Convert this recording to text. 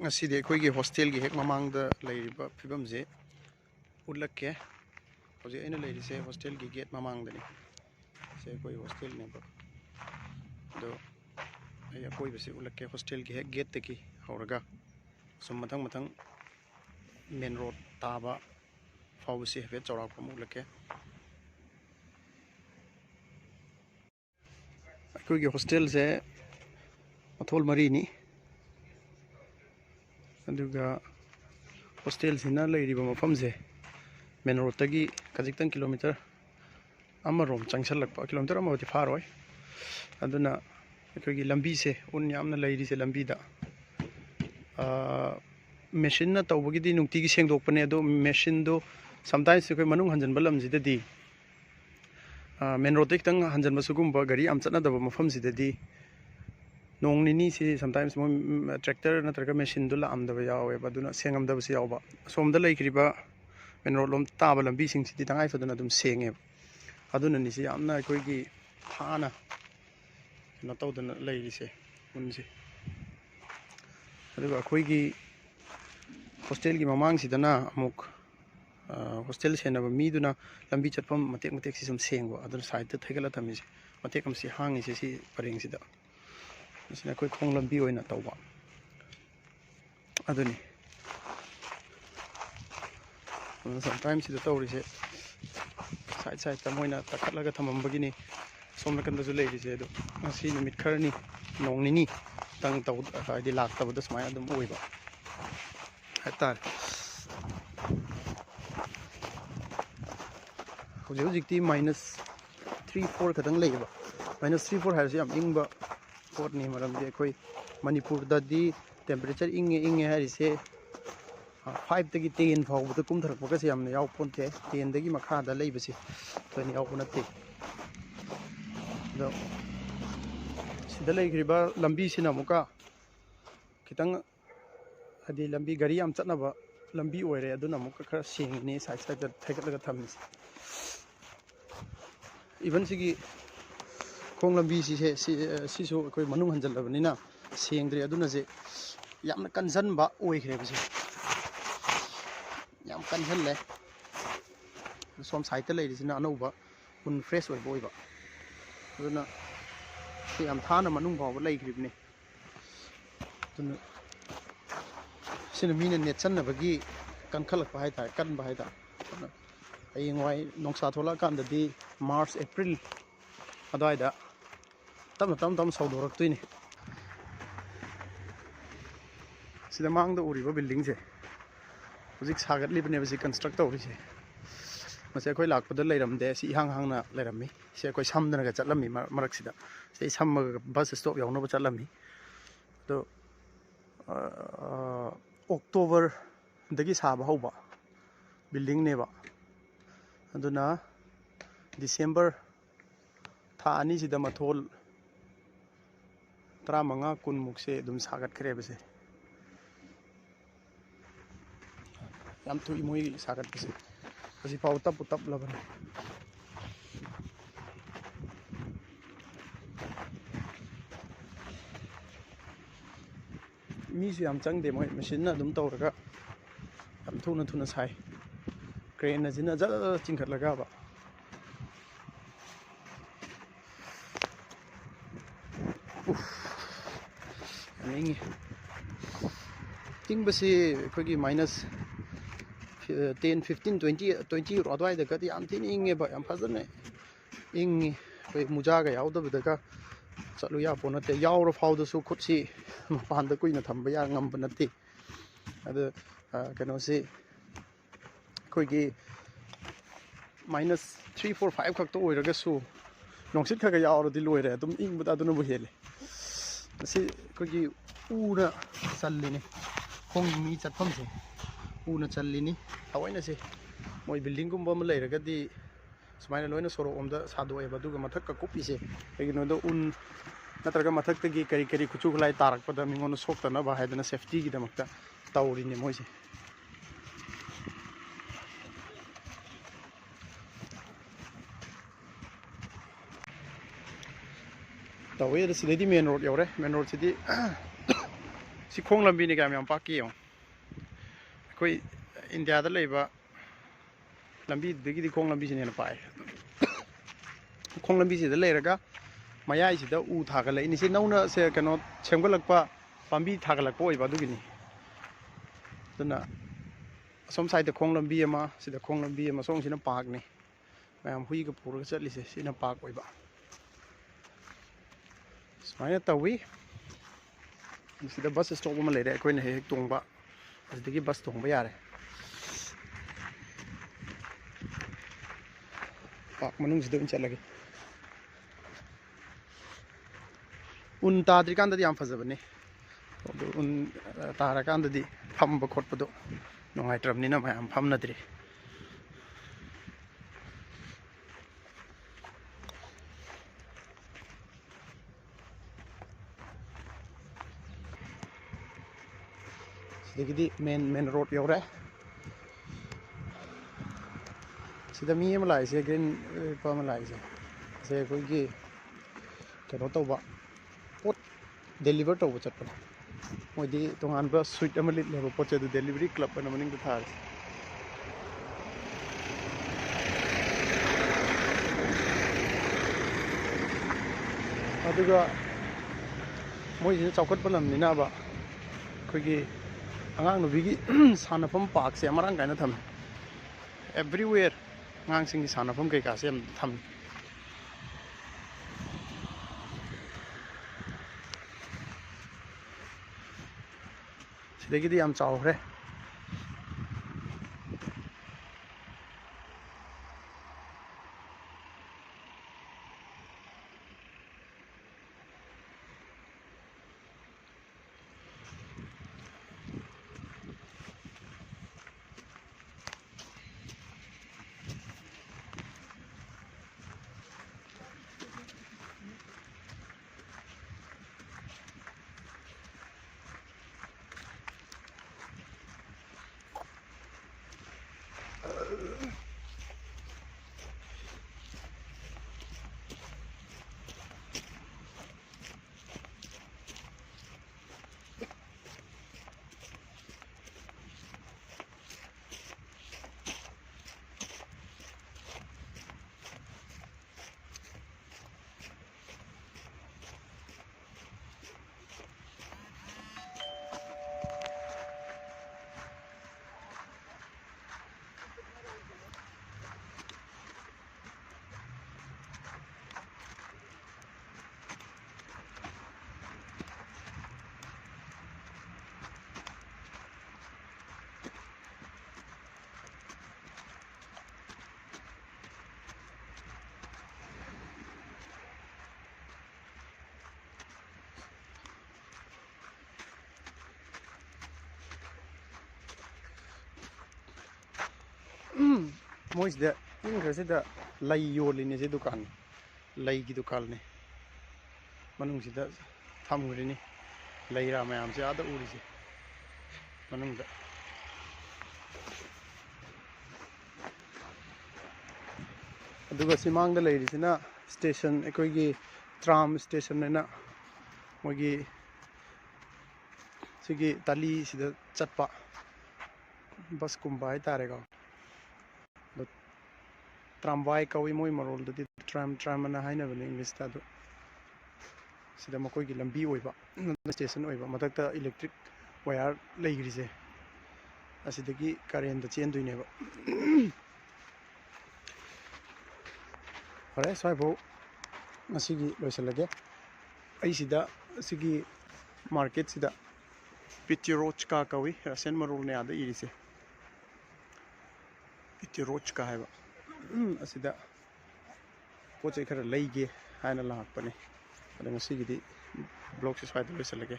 ngasi de khoi gi hostel gi hek mamang da leiriba phibam je ullakke hoje aina leiri se hostel gi gate mamang da ni se koi hostel ne ba do ay koi bese ullakke hostel gi hek gate te ki horaga sum mathang mathang main road taba fawse hebe chawrak pam ullakke koi gi hostel se mathol mari ni aduga hostel sina leiriba mafam je main road tagi kajiktan kilometer amarom changsalakpa kilometer amawati faroi aduna akogi lambi se un yamna leiri se lambi da machine na tawbagi di nungti gi sengdokpane ado machine do sometimes koi manung hanjan balam ji da di main road ek tang hanjan basugumba gari am chana da mafam ji da di nong nini si sometimes mo tractor na traga machine do la am da yawe baduna sengam da basi yawba som da leikriba main road lom taba lambi sing si tangai faduna dum senge aduna ni si amna koi gi hana na tawdana leiri se unsi aduga koi gi hostel gi mamang si dana amuk hostel senaba mi duna lambi chatpam matek matek si sum sengwa aduna side ta thegala thami se matek am si hangi se si pareng si da sina koi khong lambi oina tawba aduni sometimes si da tawri se side ta moina takatlaga thamam bagini somna kan da zu leiri se do asi numit kharani nong nini tang taw di lak taw da smai adum oiba hatar hojik ti -3-4 kadang leiba -3-4 harsi am ingba port ni maram de koi manipur da di temperature inge hari se 5 tagi 10 faw da kum tharak ba se amna yaw ponte 10 dagi makha da leiba se to ni yaw ponate do sida leigriba lambi sina muka kitang adi lambi gari am chatna ba lambi oire aduna muka khara sing ni side da thaigatlaga thamni even sigi khong lambi si so koi manung hanjal labanina sengdre aduna je yamna kansan ba oikhre bise yam kansan le som side ta leiri sina anouba un fresh oi boy ba aduna si am thana manung ba leigribni aduna sina mina net channa bagi kan khalak ba hai ta kan ba hai ta ayingwai nongsa thola kan da di March April adwaida tam saudorak tuini sida mangda uriba building se hojik sagat libne basi construct tawri se mase koi lakpada leiramde si hang na leirami se koi samdana ga chatlami marak sida se samma bus stop yawna ba chatlami to October dagi saba hauba building ne ba aduna December tha ani sida mathol 35 mukse dum sagat khre bese yam thu imoi sagat bese basi pau tap laban mi su yam chang de moi machine na dum tawraga yam thuna sai crane na jina jala chingkhat laga ba Ini ting basi kogi -10, 15, 20 euro adwai da kati am tin inge ba am fazane inge koi muja ga yaw da daga chalu ya ponate yaw ro faw da su khutsi mapan da kuina thamba ya ngam banate ada kano se kogi -3, 4, 5 khak to oiraga su nongsit khaga yaw ro di loire adum ing ba aduna bu hele si kogi una challini khong mi chatpam se una challini awaina se moi building gumba ma leiraga di sumaina loina soro omda sado eba duga mathak ka kopi se egino do un natraga mathak tagi kari kuchu glai tarak pada mingon sokta na ba haidana safety gi damakta tawri ni moi se tawe da sidai main road yore main road sidi ꯁꯤ ꯈꯣꯡ ꯂꯝꯕꯤꯅꯤ ꯀꯌꯥꯝ ꯌꯥꯝ ꯄꯥꯛꯀꯦ ꯌꯦꯡꯉꯣ ꯑꯩꯈꯣꯏ ꯏꯟꯗꯤꯌꯥꯗ ꯂꯩꯕ ꯂꯝꯕꯤꯗꯨꯗꯒꯤꯗꯤ ꯈꯣꯡ ꯂꯝꯕꯤꯁꯤꯅ ꯍꯦꯟꯅ ꯄꯥꯛꯑꯦ ꯈꯣꯡ ꯂꯝꯕꯤꯁꯤꯗ ꯂꯩꯔꯒ ꯃꯌꯥꯏꯁꯤꯗ ꯎ ꯊꯥꯒꯠꯂꯛꯏꯅꯤ ꯁꯤ ꯅꯧꯅ ꯀꯩꯅꯣ ꯁꯦꯝꯒꯠꯂꯛꯄ ꯄꯥꯝꯕꯤ ꯊꯥꯒꯠꯂꯛꯄ ꯑꯣꯏꯕ ꯑꯗꯨꯒꯤꯅꯤ ꯑꯗꯨꯅ ꯑꯁꯣꯝ ꯁꯥꯏꯗ ꯈꯣꯡ ꯂꯝꯕꯤ ꯑꯃ ꯁꯤꯗ ꯈꯣꯡ ꯂꯝꯕꯤ ꯑꯃ ꯁꯣꯝꯁꯤꯅ ꯄꯥꯔꯛꯅꯤ ꯃꯌꯥꯝ ꯍꯨꯏꯒ ꯄꯨꯔꯒ ꯆꯠꯂꯤꯁꯦ ꯁꯤꯅ ꯄꯥꯔꯛ ꯑꯣꯏꯕ ꯁꯨꯃꯥꯏꯅ ꯇꯧꯋꯤ ꯁꯤꯗ ꯕꯁ ꯁ꯭ꯇꯣꯞ ꯑꯃ ꯂꯩꯔꯦ ꯑꯩꯈꯣꯏꯅ ꯍꯦꯛ ꯍꯦꯛ ꯇꯣꯡꯕ ꯑꯁꯤꯗꯒꯤ ꯕꯁ ꯇꯣꯡꯕ ꯌꯥꯔꯦ ꯄꯥꯔꯛ ꯃꯅꯨꯡꯁꯤꯗ ꯑꯣꯏꯅ ꯆꯠꯂꯒꯦ ꯎꯟ ꯇꯥꯗ꯭ꯔꯤꯀꯥꯟꯗꯗꯤ ꯌꯥꯝ ꯐꯖꯕꯅꯤ ꯑꯗꯨ ꯎꯟ ꯇꯥꯔꯀꯥꯟꯗꯗꯤ ꯐꯝꯕ ꯈꯣꯠꯄꯗꯣ ꯅꯨꯡꯉꯥꯏꯇ꯭ꯔꯕꯅꯤꯅ ꯃꯌꯥꯝ ꯐꯝꯅꯗ꯭ꯔꯤ ꯁꯤꯗꯒꯤꯗꯤ ꯃꯦꯟ ꯔꯣꯗ ꯌꯧꯔꯦ ꯁꯤꯗ ꯃꯤ ꯑꯃ ꯂꯥꯛꯏꯁꯦ ꯒ꯭ꯔꯤꯟ ꯂꯤꯠꯄ ꯑꯃ ꯂꯥꯛꯏꯁꯦ ꯁꯦ ꯑꯩꯈꯣꯏꯒꯤ ꯀꯩꯅꯣ ꯇꯧꯕ ꯄꯣꯠ ꯗꯦꯂꯤꯚꯔ ꯇꯧꯕ ꯆꯠꯄꯅꯦ ꯃꯣꯏꯗꯤ ꯇꯣꯉꯥꯟꯕ ꯁꯨꯏꯠ ꯑꯃ ꯂꯤꯠꯂꯦꯕ ꯄꯣꯠꯁꯦ ꯑꯗꯨ ꯗꯦꯂꯤꯚꯔꯤ ꯀ꯭ꯂꯕ ꯑꯅ ꯃꯅꯤꯡꯗ ꯊꯥꯔꯦ ꯑꯗꯨꯒ ꯃꯣꯏꯁꯤꯅ ꯆꯥꯎꯈꯠꯄ ꯂꯝꯅꯤꯅꯕ ꯑꯩꯈꯣꯏꯒꯤ ꯑꯉꯥꯡ ꯅꯨꯕꯤꯒꯤ ꯁꯥꯟꯅꯐꯝ ꯄꯥꯔꯛꯁꯦ ꯃꯔꯥꯡ ꯀꯥꯏꯅ ꯊꯝꯃꯦ ꯑꯦꯕ꯭ꯔꯤꯋꯦꯌꯔ ꯑꯉꯥꯡꯁꯤꯡꯒꯤ ꯁꯥꯟꯅꯐꯝ ꯀꯩꯀꯥꯁꯦ ꯌꯥꯝ ꯊꯝꯃꯤ ꯁꯤꯗꯒꯤꯗꯤ ꯌꯥꯝ ꯆꯥꯎꯈ꯭ꯔꯦ ꯃꯣꯏꯁꯤꯗ ꯏꯪꯈ꯭ꯔꯁꯤꯗ ꯂꯩ ꯌꯣꯜꯂꯤꯅꯦ ꯁꯤ ꯗꯨꯀꯥꯟ ꯂꯩꯒꯤ ꯗꯨꯀꯥꯟꯅꯤ ꯃꯅꯨꯡꯁꯤꯗ ꯊꯝꯈ꯭ꯔꯤꯅꯤ ꯂꯩꯔꯥ ꯃꯌꯥꯝꯁꯦ ꯑꯥꯗ ꯎꯔꯤꯁꯦ ꯃꯅꯨꯡꯗ ꯑꯗꯨꯒ ꯁꯤꯃꯥꯡꯗ ꯂꯩꯔꯤꯁꯤꯅ ꯁ꯭ꯇꯦꯁꯟ ꯑꯩꯈꯣꯏꯒꯤ ꯇ꯭ꯔꯥꯝ ꯁ꯭ꯇꯦꯁꯟ ꯍꯥꯏꯅ ꯃꯣꯏꯒꯤ ꯁꯤꯒꯤ ꯇꯥꯂꯤꯁꯤꯗ ꯆꯠꯄ ꯕꯁꯀꯨꯝꯕ ꯍꯥꯏꯇꯥꯔꯦꯀꯣ ꯇ꯭ꯔꯥꯝꯋꯥꯏ ꯀꯧꯏ ꯃꯣꯏ ꯃꯔꯣꯜꯗꯗꯤ ꯇ꯭ꯔꯥꯝ ꯑꯅ ꯍꯥꯏꯅꯕꯅꯦ ꯏꯪꯂꯤꯁꯇ ꯑꯗꯨ ꯁꯤꯗ ꯃꯈꯣꯏꯒꯤ ꯂꯝꯕꯤ ꯑꯣꯏꯕ ꯁ꯭ꯇꯦꯁꯟ ꯑꯣꯏꯕ ꯃꯊꯛꯇ ꯏꯂꯦꯛꯇ꯭ꯔꯤꯛ ꯋꯥꯌꯔ ꯂꯩꯈ꯭ꯔꯤꯁꯦ ꯑꯁꯤꯗꯒꯤ ꯀꯔꯦꯟꯗ ꯆꯦꯟꯗꯣꯏꯅꯦꯕ ꯐꯔꯦ ꯁ꯭ꯋꯥꯏꯐꯥꯎ ꯉꯁꯤꯒꯤ ꯂꯣꯏꯁꯤꯜꯂꯒꯦ ꯑꯩꯁꯤꯗ ꯑꯁꯤꯒꯤ ꯃꯥꯔꯀꯦꯠꯁꯤꯗ ꯄꯤꯇꯤꯔꯣꯆꯀꯥ ꯀꯧꯏ ꯔꯁꯤꯌꯟ ꯃꯔꯣꯜꯅ ꯑꯥꯗ ꯏꯔꯤꯁꯦ ꯄꯤꯇꯤꯔꯣꯆꯀꯥ ꯍꯥꯏꯕ ꯑꯁꯤꯗ ꯄꯣꯠ ꯆꯩ ꯈꯔ ꯂꯩꯒꯦ ꯍꯥꯏꯅ ꯂꯥꯛꯄꯅꯦ ꯑꯗꯣ ꯉꯁꯤꯒꯤꯗꯤ ꯕ꯭ꯂꯣꯛꯁꯦ ꯁ꯭ꯋꯥꯏꯗ ꯂꯣꯏꯁꯤꯜꯂꯒꯦ